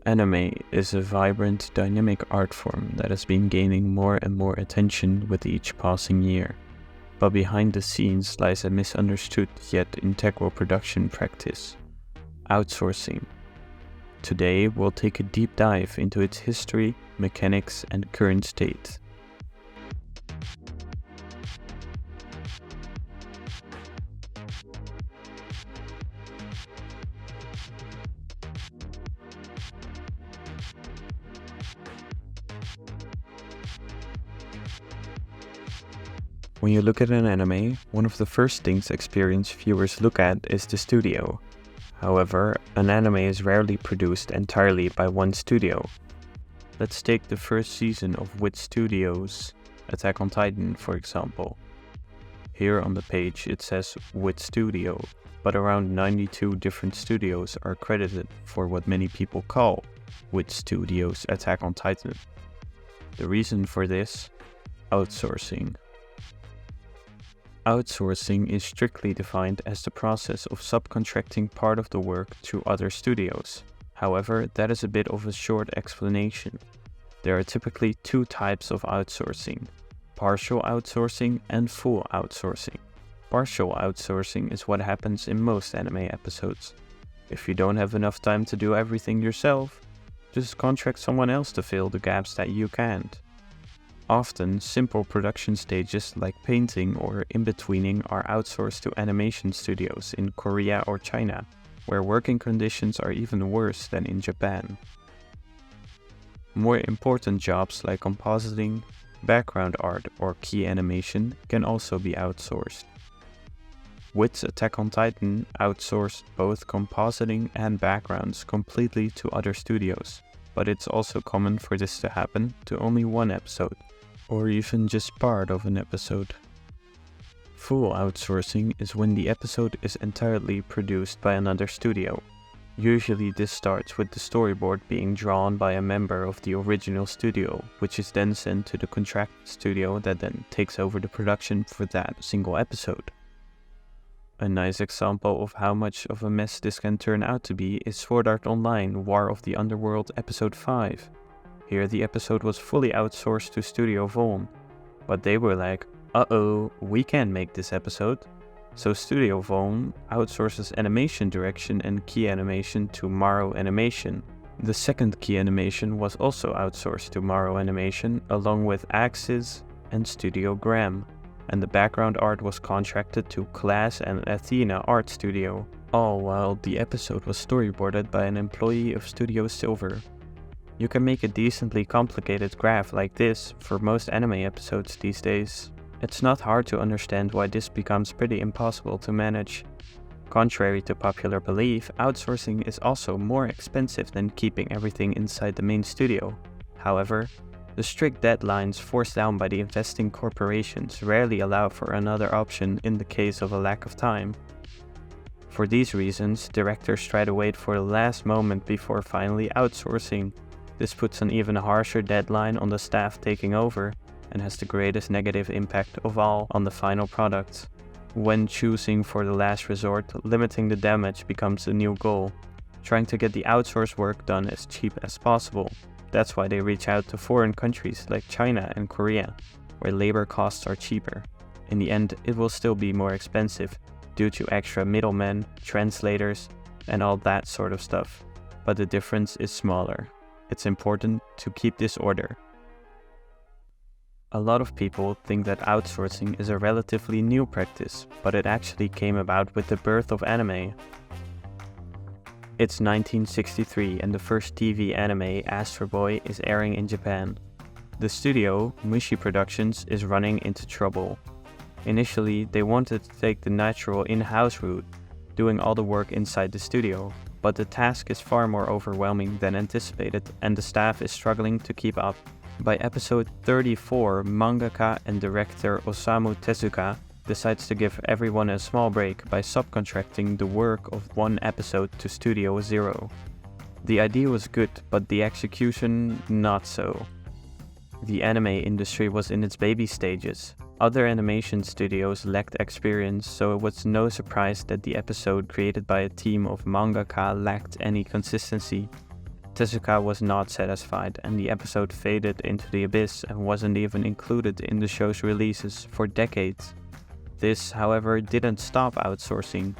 Anime is a vibrant, dynamic art form that has been gaining more and more attention with each passing year. But behind the scenes lies a misunderstood yet integral production practice: outsourcing. Today we'll take a deep dive into its history, mechanics, and current state. When you look at an anime, one of the first things experienced viewers look at is the studio. However, an anime is rarely produced entirely by one studio. Let's take the first season of Wit Studios' Attack on Titan, for example. Here on the page it says Wit Studio, but around 92 different studios are credited for what many people call Wit Studios' Attack on Titan. The reason for this? Outsourcing. Outsourcing is strictly defined as the process of subcontracting part of the work to other studios. However, that is a bit of a short explanation. There are typically two types of outsourcing: partial outsourcing and full outsourcing. Partial outsourcing is what happens in most anime episodes. If you don't have enough time to do everything yourself, just contract someone else to fill the gaps that you can't. Often, simple production stages like painting or in-betweening are outsourced to animation studios in Korea or China, where working conditions are even worse than in Japan. More important jobs like compositing, background art, or key animation can also be outsourced. Wit's Attack on Titan outsourced both compositing and backgrounds completely to other studios, but it's also common for this to happen to only one episode, or even just part of an episode. Full outsourcing is when the episode is entirely produced by another studio. Usually this starts with the storyboard being drawn by a member of the original studio, which is then sent to the contract studio that then takes over the production for that single episode. A nice example of how much of a mess this can turn out to be is Sword Art Online War of the Underworld Episode 5. Here the episode was fully outsourced to Studio Voln, but they were like, uh-oh, we can't make this episode. So Studio Voln outsources animation direction and key animation to Maro Animation. The second key animation was also outsourced to Maro Animation, along with Axis and Studio Gram, and the background art was contracted to Class and Athena Art Studio, all while the episode was storyboarded by an employee of Studio Silver. You can make a decently complicated graph like this for most anime episodes these days. It's not hard to understand why this becomes pretty impossible to manage. Contrary to popular belief, outsourcing is also more expensive than keeping everything inside the main studio. However, the strict deadlines forced down by the investing corporations rarely allow for another option in the case of a lack of time. For these reasons, directors try to wait for the last moment before finally outsourcing. This puts an even harsher deadline on the staff taking over and has the greatest negative impact of all on the final product. When choosing for the last resort, limiting the damage becomes the new goal, trying to get the outsourced work done as cheap as possible. That's why they reach out to foreign countries like China and Korea, where labor costs are cheaper. In the end, it will still be more expensive due to extra middlemen, translators, and all that sort of stuff, but the difference is smaller. It's important to keep this order. A lot of people think that outsourcing is a relatively new practice, but it actually came about with the birth of anime. It's 1963 and the first TV anime, Astro Boy, is airing in Japan. The studio, Mushi Productions, is running into trouble. Initially, they wanted to take the natural in-house route, doing all the work inside the studio, but the task is far more overwhelming than anticipated and the staff is struggling to keep up. By episode 34, mangaka and director Osamu Tezuka decides to give everyone a small break by subcontracting the work of one episode to Studio Zero. The idea was good, but the execution not so. The anime industry was in its baby stages. Other animation studios lacked experience, so it was no surprise that the episode created by a team of mangaka lacked any consistency. Tezuka was not satisfied, and the episode faded into the abyss and wasn't even included in the show's releases for decades. This, however, didn't stop outsourcing.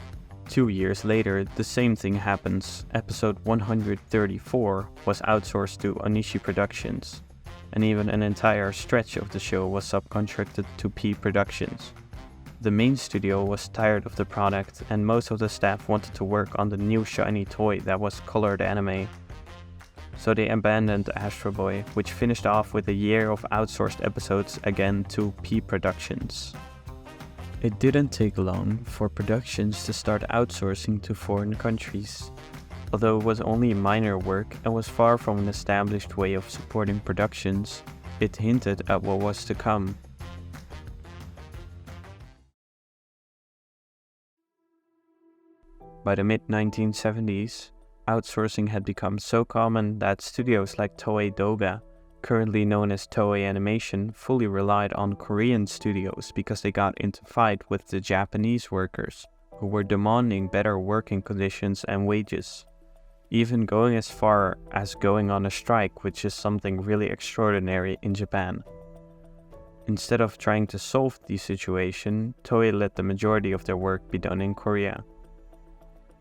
2 years later, the same thing happens. Episode 134 was outsourced to Onishi Productions, and even an entire stretch of the show was subcontracted to P Productions. The main studio was tired of the product, and most of the staff wanted to work on the new shiny toy that was colored anime. So they abandoned Astro Boy, which finished off with a year of outsourced episodes again to P Productions. It didn't take long for productions to start outsourcing to foreign countries. Although it was only minor work and was far from an established way of supporting productions, it hinted at what was to come. By the mid-1970s, outsourcing had become so common that studios like Toei Doga, currently known as Toei Animation, fully relied on Korean studios because they got into fight with the Japanese workers, who were demanding better working conditions and wages, even going as far as going on a strike, which is something really extraordinary in Japan. Instead of trying to solve the situation, Toei let the majority of their work be done in Korea.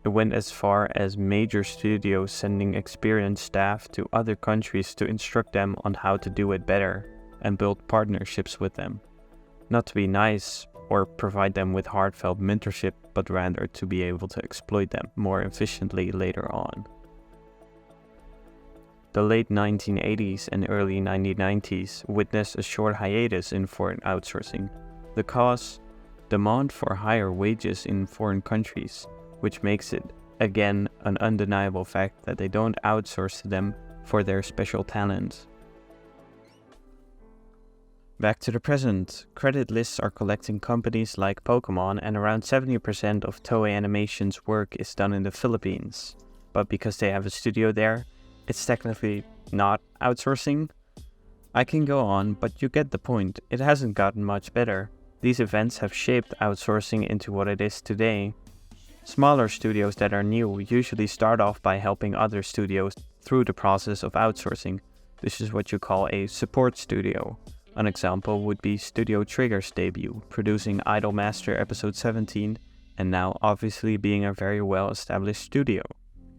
It went as far as major studios sending experienced staff to other countries to instruct them on how to do it better and build partnerships with them. Not to be nice or provide them with heartfelt mentorship, but rather to be able to exploit them more efficiently later on. The late 1980s and early 1990s witnessed a short hiatus in foreign outsourcing. The cause? Demand for higher wages in foreign countries, which makes it, again, an undeniable fact that they don't outsource to them for their special talents. Back to the present, credit lists are collecting companies like Pokemon, and around 70% of Toei Animation's work is done in the Philippines. But because they have a studio there, it's technically not outsourcing. I can go on, but you get the point. It hasn't gotten much better. These events have shaped outsourcing into what it is today. Smaller studios that are new usually start off by helping other studios through the process of outsourcing. This is what you call a support studio. An example would be Studio Trigger's debut, producing Idolmaster episode 17, and now obviously being a very well-established studio.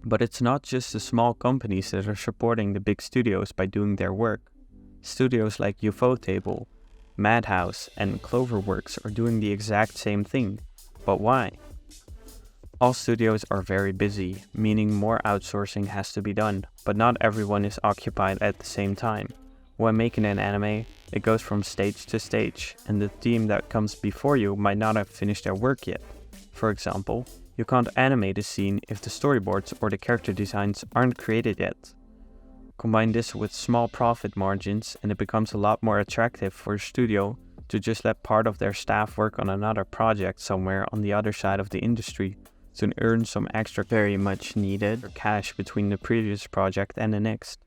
But it's not just the small companies that are supporting the big studios by doing their work. Studios like Ufotable, Madhouse, and Cloverworks are doing the exact same thing. But why? All studios are very busy, meaning more outsourcing has to be done, but not everyone is occupied at the same time. When making an anime, it goes from stage to stage, and the team that comes before you might not have finished their work yet. For example, you can't animate a scene if the storyboards or the character designs aren't created yet. Combine this with small profit margins and it becomes a lot more attractive for a studio to just let part of their staff work on another project somewhere on the other side of the industry to earn some extra very much needed cash between the previous project and the next.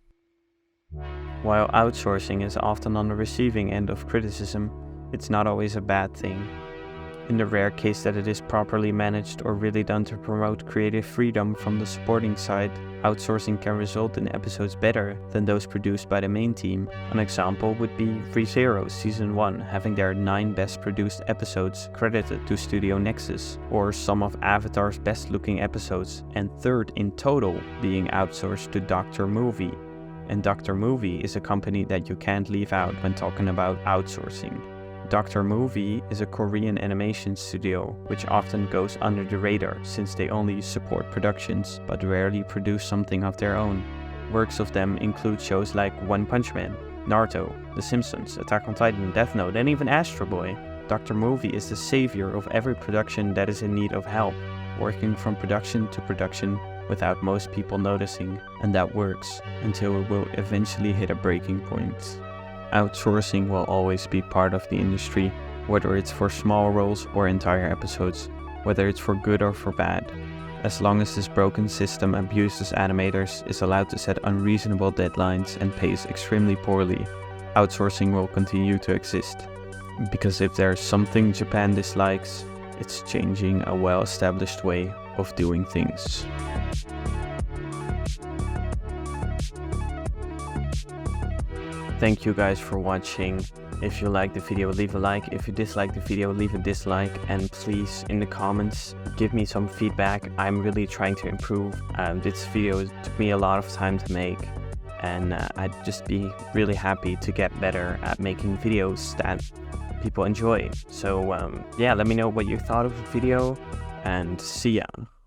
While outsourcing is often on the receiving end of criticism, it's not always a bad thing. In the rare case that it is properly managed or really done to promote creative freedom from the supporting side, outsourcing can result in episodes better than those produced by the main team. An example would be ReZero Season 1 having their 9 best produced episodes credited to Studio Nexus, or some of Avatar's best looking episodes, and third in total being outsourced to Dr. Movie. And Dr. Movie is a company that you can't leave out when talking about outsourcing. Dr. Movie is a Korean animation studio, which often goes under the radar since they only support productions but rarely produce something of their own. Works of them include shows like One Punch Man, Naruto, The Simpsons, Attack on Titan, Death Note, and even Astro Boy. Dr. Movie is the savior of every production that is in need of help, working from production to production without most people noticing, and that works until it will eventually hit a breaking point. Outsourcing will always be part of the industry, whether it's for small roles or entire episodes, whether it's for good or for bad. As long as this broken system abuses animators, is allowed to set unreasonable deadlines and pays extremely poorly, outsourcing will continue to exist. Because if there's something Japan dislikes, it's changing a well-established way of doing things. Thank you guys for watching. If you liked the video, leave a like. If you disliked the video, leave a dislike. And please, in the comments, give me some feedback. I'm really trying to improve. This video took me a lot of time to make, and I'd just be really happy to get better at making videos that people enjoy. So yeah, let me know what you thought of the video, and see ya.